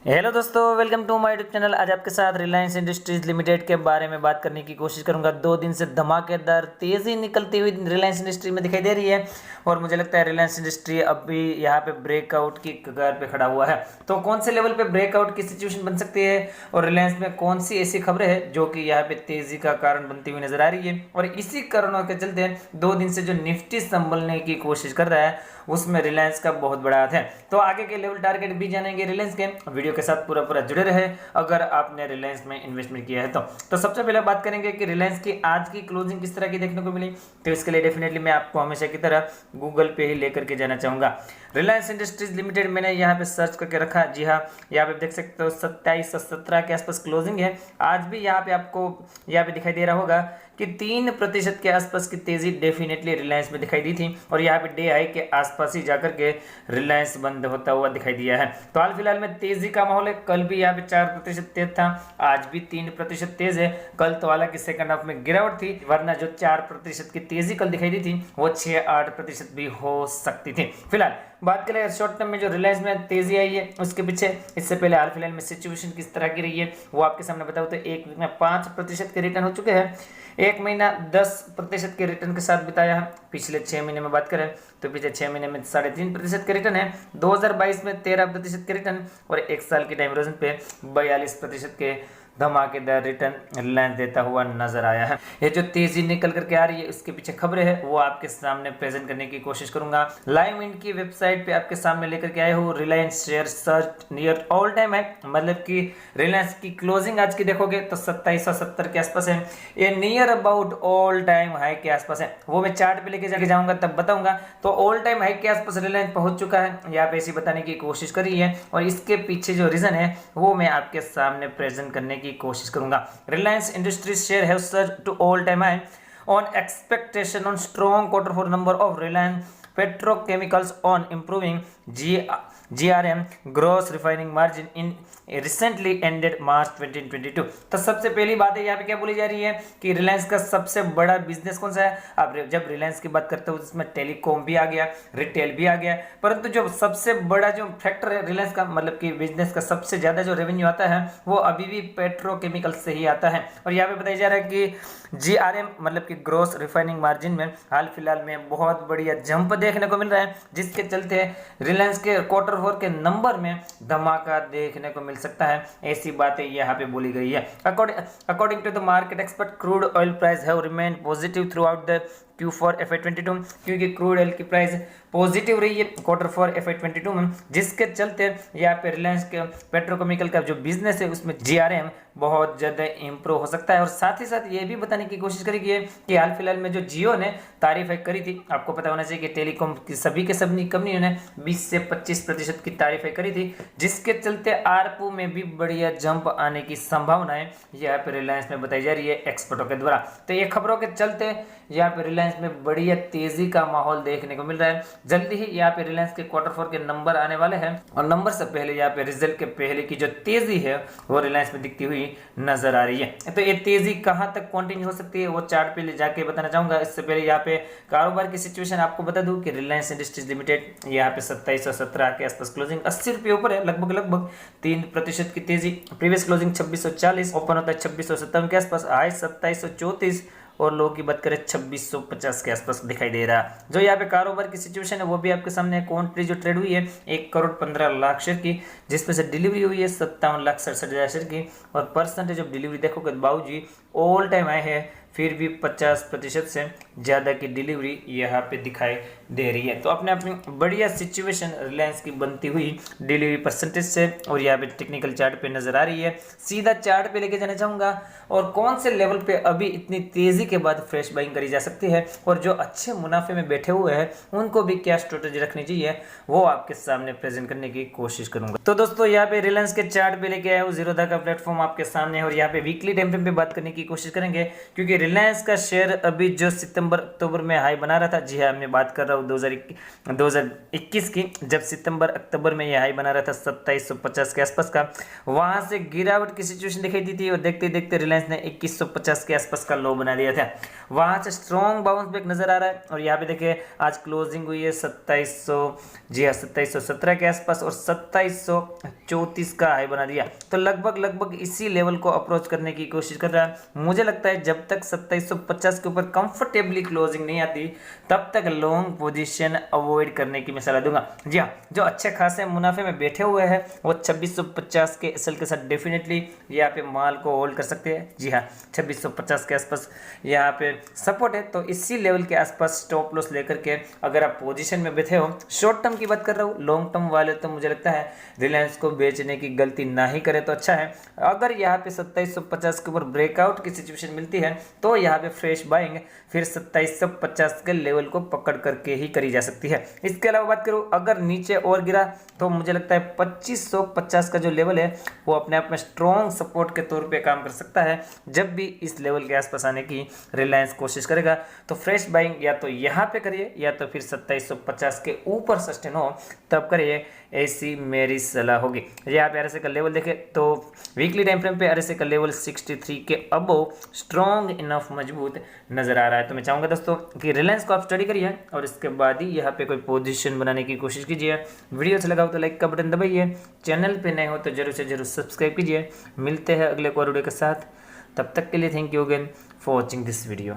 Hello दोस्तों, welcome to my YouTube channel. आज आपके साथ रिलायंस इंडस्ट्रीज लिमिटेड के बारे में बात करने की कोशिश करूंगा। 2 दिन से धमाकेदार तेजी निकलती हुई रिलायंस इंडस्ट्री में दिखाई दे रही है और मुझे लगता है रिलायंस इंडस्ट्री अभी यहाँ पे ब्रेकआउट की कगार पे खड़ा हुआ है। तो कौन से लेवल पे ब्रेकआउट की सिचुएशन बन सकती है और रिलायंस में कौन सी ऐसी खबरें हैं जो कि यहाँ पे तेजी का कारण बनती हुई नजर आ रही है, और इसी कारणों के चलते 2 दिन से जो निफ्टी संभलने की कोशिश कर रहा है उसमें रिलायंस का बहुत बड़ा हाथ है। तो आगे के लेवल टारगेट भी जानेंगे रिलायंस के। वीडियो के साथ पूरा जुड़े रहे अगर आपने रिलायंस में इन्वेस्टमेंट किया है तो सबसे पहले बात करेंगे कि रिलायंस की आज की क्लोजिंग किस तरह की देखने को मिली। तो इसके लिए डेफिनेटली मैं आपको हमेशा की तरह गूगल पे ही लेकर के जाना चाहूंगा। रिलायंस इंडस्ट्रीज लिमिटेड मैंने यहाँ पे सर्च करके रखा। जी हाँ, यहाँ पे देख सकते हो 2717 के आसपास क्लोजिंग है। आज भी यहाँ पे आपको यहाँ पे दिखाई दे रहा होगा कि 3% के आसपास की तेजी डेफिनेटली रिलायंस में दिखाई दी थी और यहाँ पे डे हाई के आसपास ही जाकर के रिलायंस बंद होता हुआ दिखाई दिया है। तो हाल फिलहाल में तेजी का माहौल है। कल भी यहाँ पे 4% तेज था, आज भी 3% तेज है। कल तो हालांकि सेकंड हाफ में गिरावट थी, वरना जो 4% की तेजी कल दिखाई दी थी वो 6-8% भी हो सकती थी। फिलहाल बात करें शॉर्ट टर्म में जो रिलायंस में तेजी आई है उसके पीछे इससे पहले हाल फिलहाल में सिचुएशन किस तरह की रही है वो आपके सामने बताऊं तो एक वीक में 5% के रिटर्न हो चुके हैं। एक महीना 10% के रिटर्न के साथ बिताया है। पिछले 6 महीने में बात करें तो पिछले 6 महीने में 3.5% के रिटर्न है। 2022 में 13% के रिटर्न और एक साल के टाइम होराइजन पे 42% के धमाकेदार रिटर्न रिलायंस देता हुआ नजर आया है। ये जो तेजी निकल करके आ रही है उसके पीछे खबरें हैं वो आपके सामने प्रेजेंट करने की कोशिश करूंगा। लाइव इंड की वेबसाइट पे आपके सामने लेकर के आए हो। Reliance share search near all time है, मतलब कि रिलायंस की क्लोजिंग आज की देखोगे तो 2770 के आसपास है। ये near about all time high के आसपास है। वो मैं चार्ट पे लेके जाके जाऊंगा तब बताऊंगा। तो ऑल टाइम हाई के आसपास रिलायंस पहुंच चुका है, यहाँ पे ऐसी बताने की कोशिश करी है और इसके पीछे जो रीजन है वो मैं आपके सामने प्रेजेंट करने की कोशिश करूंगा। Reliance Industries share have surged to all time high on expectation on strong quarter four number of Reliance Petrochemicals on improving GRM gross refining margin in recently ended March 2022। तो सबसे पहली बात है यहाँ पे क्या बोली जा रही है कि रिलायंस का सबसे बड़ा बिजनेस कौन सा है। अब जब रिलायंस की बात करते हो उसमें टेलीकॉम भी आ गया, रिटेल भी आ गया, परंतु जो सबसे बड़ा जो फैक्टर है रिलायंस का, मतलब कि बिजनेस का सबसे ज्यादा जो रेवेन्यू आता है वो अभी भी पेट्रोकेमिकल से ही आता है। और यहाँ पे बताया जा रहा है कि GRM मतलब कि ग्रोस रिफाइनिंग मार्जिन में हाल फिलहाल में बहुत बढ़िया जंप देखने को मिल रहा है, जिसके चलते रिलायंस के क्वार्टर फोर के नंबर में धमाका देखने को मिल सकता है। ऐसी बातें यहाँ पे बोली गई है। According to the market expert, crude oil price have remain positive throughout the Q4 FY22, क्योंकि क्रूड ऑयल की प्राइस पॉजिटिव रही है क्वार्टर 4 FY22 में, जिसके चलते यहाँ पे रिलायंस के पेट्रोकेमिकल का जो बिजनेस है उसमें GRM बहुत ज़्यादा इम्प्रूव हो सकता है। और साथ ही साथ ये भी बताने की कोशिश करी है कि हाल फिलहाल में जो जियो ने तारीफ हाइक करी थी, आपको पता होना चाहिए कि टेलीकॉम की सभी के सभी कंपनियों ने 20 से 25% की तारीफ हाइक करी थी, जिसके चलते आरपू में भी बढ़िया जंप आने की संभावनाएं यहाँ पे रिलायंस में बताई जा रही है एक्सपर्टों के द्वारा। तो ये खबरों के चलते यहाँ पे रिलायंस में बढ़िया तेजी का माहौल देखने को मिल रहा है। जल्दी ही यहाँ पे रिलायंस के क्वार्टर 4 के नंबर आने वाले हैं और नंबर से पहले यहाँ पे रिजल्ट के पहले की जो तेजी है वो रिलायंस में दिखती हुई नजर आ रही है। तो ये तेजी कहाँ तक कंटिन्यू हो सकती है वो चार्ट पे ले जाके बताना चाहूंगा। इससे पहले यहाँ पे कारोबार की सिचुएशन आपको बता दूं कि रिलायंस इंडस्ट्रीज लिमिटेड यहाँ पे 2717 के आसपास क्लोजिंग 80 रुपये ऊपर है, लगभग 3% की तेजी। प्रीवियस क्लोजिंग 2640, ओपन होता है 2657 के आसपास, हाई 2734 और लो की बात करें 2650 के आसपास दिखाई दे रहा है। जो यहाँ पे कारोबार की सिचुएशन है वो भी आपके सामने है। क्वांटिटी जो ट्रेड हुई है 1,15,00,000 शेयर की, जिसमें से डिलीवरी हुई है 57,67,000 शेयर की, और परसेंटेज ऑफ डिलीवरी देखोगे बाबूजी ऑल टाइम आए हैं, फिर भी 50% से ज़्यादा की डिलीवरी यहाँ पे दिखाई दे रही है। तो अपने अपनी बढ़िया सिचुएशन रिलायंस की बनती हुई डिलीवरी परसेंटेज से और यहाँ पे टेक्निकल चार्ट पे नजर आ रही है। सीधा चार्ट पे लेके जाना चाहूँगा और कौन से लेवल पे अभी इतनी तेजी के बाद फ्रेश बाइंग करी जा सकती है और जो अच्छे मुनाफे में बैठे हुए हैं उनको भी क्या स्ट्रेटेजी रखनी चाहिए वो आपके सामने प्रेजेंट करने की कोशिश करूंगा। तो दोस्तों यहाँ पे रिलायंस के चार्ट पे लेके आया हूँ, जीरोधा का प्लेटफॉर्म आपके सामने है और यहाँ पे वीकली टाइम फ्रेम पे बात करने की कोशिश करेंगे, क्योंकि रिलायंस का शेयर अभी जो सितंबर अक्टूबर में हाई बना रहा था, जी हाँ मैं बात कर रहा हूँ 2021 की, जब सितंबर अक्टूबर में ये हाई बना रहा था 2750 के आसपास का, वहां से गिरावट की सिचुएशन दिखाई दी थी और देखते देखते रिलायंस ने 2150 के आसपास का लो बना दिया था। वहां से स्ट्रॉन्ग बाउंस बैक नजर आ रहा है और यहाँ पे देखिए आज क्लोजिंग हुई है 2700, जी हाँ 2717 के आसपास और 2734 का हाई बना दिया। तो लगभग इसी लेवल को अप्रोच करने की कोशिश कर रहा है। मुझे लगता है जब तक 2750 के ऊपर कंफर्टेबली क्लोजिंग नहीं आती तब तक लॉन्ग पोजीशन अवॉइड करने की मैं सलाह दूंगा। जी हाँ, जो अच्छे खासे मुनाफे में बैठे हुए हैं वो 2650 के एसएल के साथ डेफिनेटली यहाँ पे माल को होल्ड कर सकते हैं। जी हाँ 2650 के आसपास यहाँ पे सपोर्ट है, तो इसी लेवल के आसपास स्टॉप लॉस लेकर के अगर आप पोजीशन में बैठे हो, शॉर्ट टर्म की बात कर रहा हूँ, लॉन्ग टर्म वाले तो मुझे लगता है रिलायंस को बेचने की गलती ना ही करे तो अच्छा है। अगर यहाँ पे 2750 के ऊपर ब्रेकआउट की सिचुएशन मिलती है तो यहाँ पे फ्रेश बाइंग फिर 2750 के लेवल को पकड़ करके ही करी जा सकती है। इसके अलावा बात करूँ अगर नीचे और गिरा तो मुझे लगता है 2550 का जो लेवल है वो अपने आप में स्ट्रॉन्ग सपोर्ट के तौर पे काम कर सकता है। जब भी इस लेवल के आसपास आने की रिलायंस कोशिश करेगा तो फ्रेश बाइंग या तो यहाँ पे करिए या तो फिर 2750 के ऊपर सस्टेन हो तब करिए, ऐसी मेरी सलाह होगी। यहाँ पे आरएसआई का लेवल देखें तो वीकली टाइम फ्रेम पे आरएसआई का लेवल 63 के अबव स्ट्रॉन्ग इनफ मजबूत नजर आ रहा है। तो मैं चाहूँगा दोस्तों कि रिलायंस को आप स्टडी करिए और इसके बाद ही यहाँ पे कोई पोजीशन बनाने की कोशिश कीजिए। वीडियो अच्छा लगा हो तो लाइक का बटन दबाइए, चैनल पे नए हो तो जरूर से जरूर सब्सक्राइब कीजिए। मिलते हैं अगले को वीडियो के साथ, तब तक के लिए thank you again for watching this video.